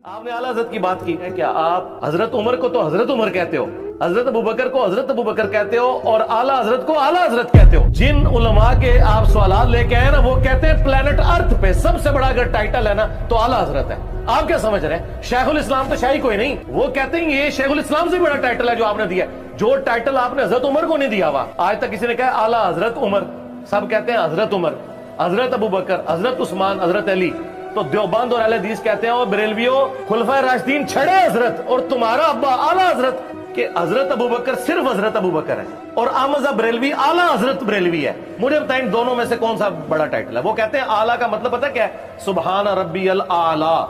آپ نے اعلیٰ حضرت کی بات کی ہے، کیا آپ حضرت عمر کو تو حضرت عمر کہتے ہو، حضرت ابو بکر کو حضرت ابو بکر کہتے ہو، اور اعلیٰ حضرت کو اعلیٰ حضرت کہتے ہو؟ جن علماء کے آپ سوالات لے کے آئے نا، وہ کہتے ہیں پلانٹ ارتھ پہ سب سے بڑا اگر ٹائٹل ہے نا تو اعلیٰ حضرت ہے۔ آپ کیا سمجھ رہے ہیں؟ شیخ الاسلام تو شاہی کوئی نہیں، وہ کہتے ہیں یہ شیخ الاسلام سے بڑا ٹائٹل ہے جو آپ نے دیا ہے، جو ٹائٹل آپ نے حضرت عمر کو نہیں دیا ہوا۔ آج تک کسی نے کہا اعلیٰ حضرت عمر، سب کہتے ہیں حضرت عمر، حضرت ابو بکر، حضرت عثمان، حضرت علی۔ تو دیوبند اور اہل حدیث کہتے ہیں اور بریلویوں خلفائے راشدین چھڑے حضرت، اور تمہارا ابا اعلیٰ حضرت، کہ حضرت ابو بکر صرف حضرت ابو بکر ہے اور احمد بریلوی اعلیٰ حضرت بریلوی ہے۔ مجھے بتائیں دونوں میں سے کون سا بڑا ٹائٹل ہے؟ وہ کہتے ہیں اعلیٰ کا مطلب پتہ کیا ہے؟ سبحان ربی الاعلیٰ۔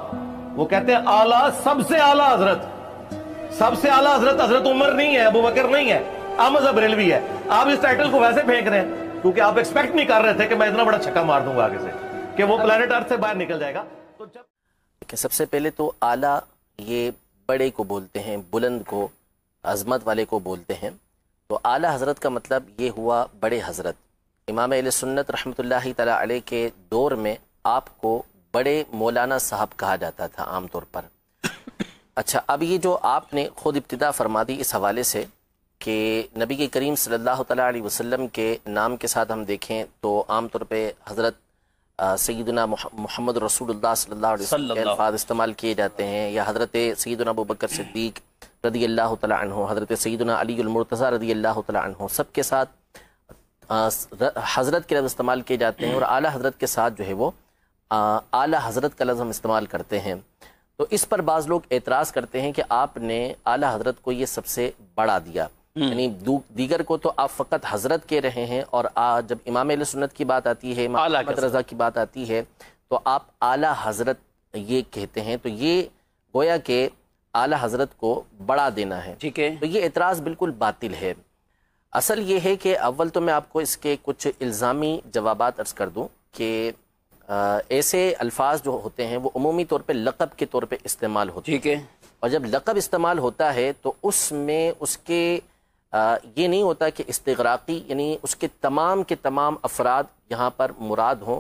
وہ کہتے ہیں اعلیٰ سب سے اعلیٰ حضرت، سب سے اعلیٰ حضرت حضرت عمر نہیں ہے، ابو بکر نہیں ہے، احمد بریلوی ہے۔ آپ اس ٹائٹل کو ویسے پھینک رہے ہیں کیونکہ آپ ایکسپیکٹ نہیں کر رہے تھے کہ میں اتنا بڑا چھکا مار دوں گا آگے سے کہ وہ پلانٹ ارتھ سے باہر نکل جائے گا۔ تو جب سب سے پہلے تو اعلیٰ یہ بڑے کو بولتے ہیں، بلند کو، عظمت والے کو بولتے ہیں۔ تو اعلیٰ حضرت کا مطلب یہ ہوا بڑے حضرت۔ امام اہل سنت رحمۃ اللہ تعالی علیہ کے دور میں آپ کو بڑے مولانا صاحب کہا جاتا تھا عام طور پر۔ اچھا، اب یہ جو آپ نے خود ابتدا فرما دی اس حوالے سے کہ نبی کے کریم صلی اللہ تعالی علیہ وسلم کے نام کے ساتھ ہم دیکھیں تو عام طور پہ حضرت سیدنا محمد رسول اللہ صلی اللہ علیہ وسلم کے الفاظ استعمال کیے جاتے ہیں، یا حضرت سیدنا ابو بکر صدیق رضی اللہ تعالیٰ عنہ، حضرت سیدنا علی المرتضیٰ رضی اللہ تعالیٰ عنہ، سب کے ساتھ حضرت کے لفظ استعمال کیے جاتے ہیں، اور اعلیٰ حضرت کے ساتھ جو ہے وہ اعلیٰ حضرت کا لفظ ہم استعمال کرتے ہیں۔ تو اس پر بعض لوگ اعتراض کرتے ہیں کہ آپ نے اعلیٰ حضرت کو یہ سب سے بڑا دیا، یعنی دیگر کو تو آپ فقط حضرت کہہ رہے ہیں، اور جب امام اہل سنت کی بات آتی ہے، امام احمد رضا کی بات آتی ہے تو آپ اعلیٰ حضرت یہ کہتے ہیں۔ تو یہ گویا کہ اعلیٰ حضرت کو بڑا دینا ہے، ٹھیک ہے؟ تو یہ اعتراض بالکل باطل ہے۔ اصل یہ ہے کہ اول تو میں آپ کو اس کے کچھ الزامی جوابات عرض کر دوں کہ ایسے الفاظ جو ہوتے ہیں وہ عمومی طور پہ لقب کے طور پہ استعمال ہوتے ہیں، ٹھیک ہے؟ اور جب لقب استعمال ہوتا ہے تو اس میں اس کے یہ نہیں ہوتا کہ استغراقی، یعنی اس کے تمام افراد یہاں پر مراد ہوں،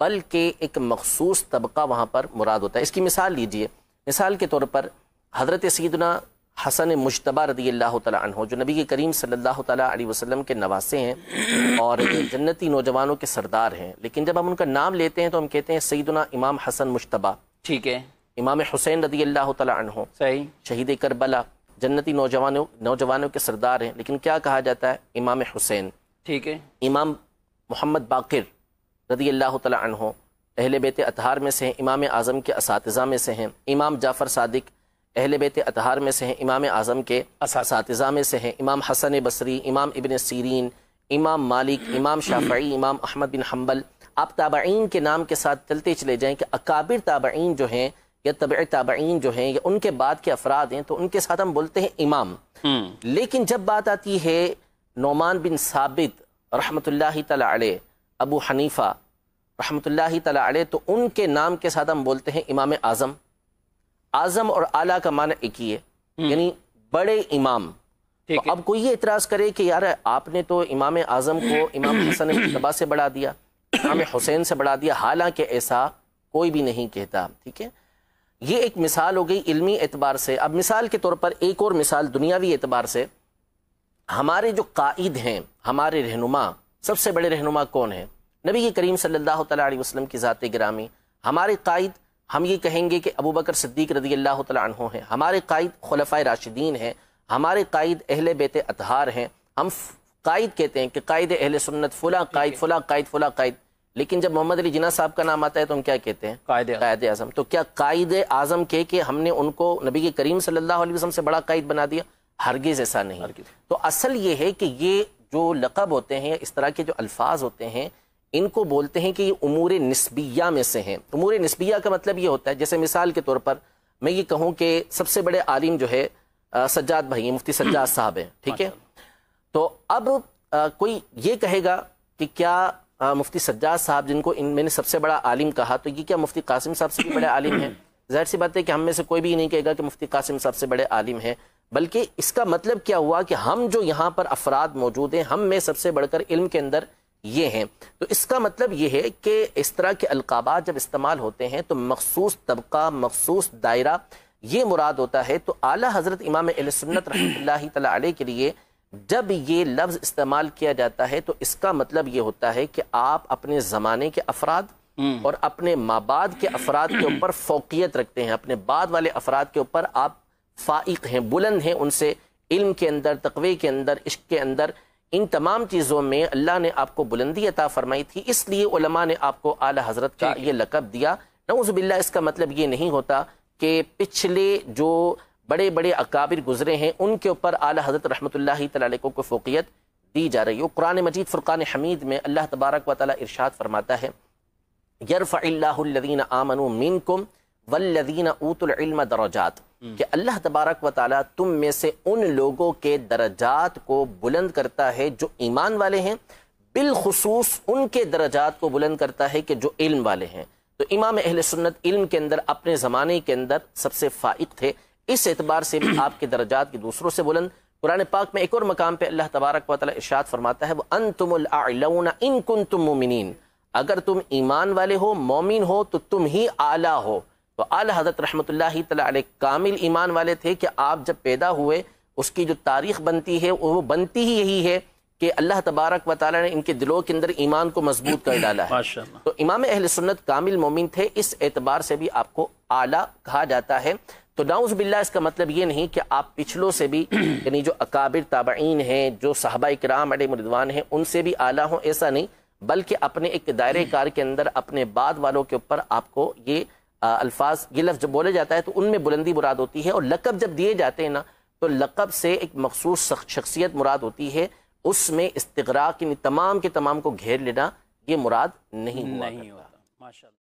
بلکہ ایک مخصوص طبقہ وہاں پر مراد ہوتا ہے۔ اس کی مثال لیجئے، مثال کے طور پر حضرت سیدنا حسن مجتبی رضی اللہ تعالیٰ عنہ، جو نبی کریم صلی اللہ تعالیٰ علیہ وسلم کے نواسے ہیں اور جنتی نوجوانوں کے سردار ہیں، لیکن جب ہم ان کا نام لیتے ہیں تو ہم کہتے ہیں سیدنا امام حسن مجتبی، ٹھیک ہے؟ امام حسین رضی اللہ تعالیٰ عنہ، صحیح، شہید کربلا، جنتی نوجوانوں کے سردار ہیں، لیکن کیا کہا جاتا ہے؟ امام حسین، ٹھیک ہے؟ امام محمد باقر رضی اللہ تعالیٰ عنہ اہل بیت اطہار میں سے ہیں، امام اعظم کے اساتذہ میں سے ہیں۔ امام جعفر صادق اہل بیت اطہار میں سے ہیں، امام اعظم کے اساتذہ میں سے ہیں۔ امام حسن بصری، امام ابن سیرین، امام مالک، امام شافعی، امام احمد بن حنبل۔ آپ تابعین کے نام کے ساتھ چلتے چلے جائیں کہ اکابر تابعین جو ہیں یا تبع تابعین جو ہیں یا ان کے بعد کے افراد ہیں تو ان کے ساتھ ہم بولتے ہیں امام۔ لیکن جب بات آتی ہے نعمان بن ثابت رحمۃ اللہ تعالی علیہ، ابو حنیفہ رحمۃ اللہ تعالی علیہ، تو ان کے نام کے ساتھ ہم بولتے ہیں امام اعظم۔ اعظم اور اعلیٰ کا معنی ایک ہی ہے، یعنی بڑے امام۔ تو اب کوئی یہ اعتراض کرے کہ یار آپ نے تو امام اعظم کو امام حسن مجتبی سے بڑھا دیا، امام حسین سے بڑھا دیا، حالانکہ ایسا کوئی بھی نہیں کہتا، ٹھیک ہے؟ یہ ایک مثال ہو گئی علمی اعتبار سے۔ اب مثال کے طور پر ایک اور مثال دنیاوی اعتبار سے، ہمارے جو قائد ہیں، ہمارے رہنما، سب سے بڑے رہنما کون ہیں؟ نبی کریم صلی اللہ تعالیٰ علیہ وسلم کی ذات گرامی۔ ہمارے قائد ہم یہ کہیں گے کہ ابو بکر صدیق رضی اللہ تعالیٰ عنہ ہیں، ہمارے قائد خلفائے راشدین ہیں، ہمارے قائد اہل بیت اطہار ہیں۔ ہم قائد کہتے ہیں کہ قائد اہل سنت فلاں قائد، فلاں قائد، فلاں قائد، لیکن جب محمد علی جناح صاحب کا نام آتا ہے تو ہم کیا کہتے ہیں؟ قائد اعظم۔ تو کیا قائد اعظم کہہ کے ہم نے ان کو نبی کریم صلی اللہ علیہ وسلم سے بڑا قائد بنا دیا؟ ہرگز ایسا نہیں۔ تو اصل یہ ہے کہ یہ جو لقب ہوتے ہیں، اس طرح کے جو الفاظ ہوتے ہیں، ان کو بولتے ہیں کہ یہ امور نسبیہ میں سے ہیں۔ امور نسبیہ کا مطلب یہ ہوتا ہے، جیسے مثال کے طور پر میں یہ کہوں کہ سب سے بڑے عالم جو ہے سجاد بھائی، مفتی سجاد صاحب ہیں، ٹھیک ہے؟ تو اب کوئی یہ کہے گا کہ کیا مفتی سجاد صاحب، جن کو میں نے سب سے بڑا عالم کہا، تو یہ کیا مفتی قاسم صاحب سے بھی بڑے عالم ہیں؟ ظاہر سی بات ہے کہ ہم میں سے کوئی بھی نہیں کہے گا کہ مفتی قاسم صاحب سے بڑے عالم ہیں، بلکہ اس کا مطلب کیا ہوا کہ ہم جو یہاں پر افراد موجود ہیں، ہم میں سب سے بڑھ کر علم کے اندر یہ ہیں۔ تو اس کا مطلب یہ ہے کہ اس طرح کے القابات جب استعمال ہوتے ہیں تو مخصوص طبقہ، مخصوص دائرہ یہ مراد ہوتا ہے۔ تو اعلیٰ حضرت امام اہل سنت رحمۃ اللہ تعالیٰ علیہ کے لیے جب یہ لفظ استعمال کیا جاتا ہے تو اس کا مطلب یہ ہوتا ہے کہ آپ اپنے زمانے کے افراد اور اپنے مابعد کے افراد کے اوپر فوقیت رکھتے ہیں، اپنے بعد والے افراد کے اوپر آپ فائق ہیں، بلند ہیں ان سے، علم کے اندر، تقوی کے اندر، عشق کے اندر، ان تمام چیزوں میں اللہ نے آپ کو بلندی عطا فرمائی تھی، اس لیے علماء نے آپ کو اعلیٰ حضرت کا یہ لقب دیا۔ نعوذ باللہ اس کا مطلب یہ نہیں ہوتا کہ پچھلے جو بڑے بڑے اکابر گزرے ہیں ان کے اوپر اعلیٰ حضرت رحمۃ اللہ تعالی علیہ کو فوقیت دی جا رہی ہو۔ قرآن مجید فرقان حمید میں اللہ تبارک و تعالی ارشاد فرماتا ہے یرفع اللہ الذین آمنوا منکم والذین اوتوا العلم درجات، کہ اللہ تبارک و تعالی تم میں سے ان لوگوں کے درجات کو بلند کرتا ہے جو ایمان والے ہیں، بالخصوص ان کے درجات کو بلند کرتا ہے کہ جو علم والے ہیں۔ تو امام اہل سنت علم کے اندر اپنے زمانے کے اندر سب سے فائق تھے، اس اعتبار سے بھی آپ کے درجات کی دوسروں سے بلند۔ قرآن پاک میں ایک اور مقام پہ اللہ تبارک و تعالی ارشاد فرماتا ہے وَأَنْتُمُ الْأَعْلَوْنَ إِن كُنْتُم مُؤْمِنِينَ، اگر تم ایمان والے ہو، مومن ہو تو تم ہی اعلیٰ ہو۔ تو اعلیٰ حضرت رحمۃ اللہ تعالی علیہ کامل ایمان والے تھے کہ آپ جب پیدا ہوئے اس کی جو تاریخ بنتی ہے وہ بنتی ہی یہی ہے کہ اللہ تبارک و تعالی نے ان کے دلوں کے اندر ایمان کو مضبوط کر ڈالا ہے۔ تو امام اہل سنت کامل مومن تھے، اس اعتبار سے بھی آپ کو اعلیٰ کہا جاتا ہے۔ تو نعوذ باللہ اس کا مطلب یہ نہیں کہ آپ پچھلوں سے بھی یعنی جو اکابر تابعین ہیں، جو صحابہ کرام علیہم رضوان ہیں، ان سے بھی اعلیٰ ہوں، ایسا نہیں، بلکہ اپنے ایک دائرے کار کے اندر اپنے بعد والوں کے اوپر آپ کو یہ الفاظ، یہ لفظ جب بولے جاتا ہے تو ان میں بلندی مراد ہوتی ہے، اور لقب جب دیے جاتے ہیں نا تو لقب سے ایک مخصوص شخصیت مراد ہوتی ہے، اس میں استغراق یعنی تمام کے تمام کو گھیر لینا یہ مراد نہیں ہوا۔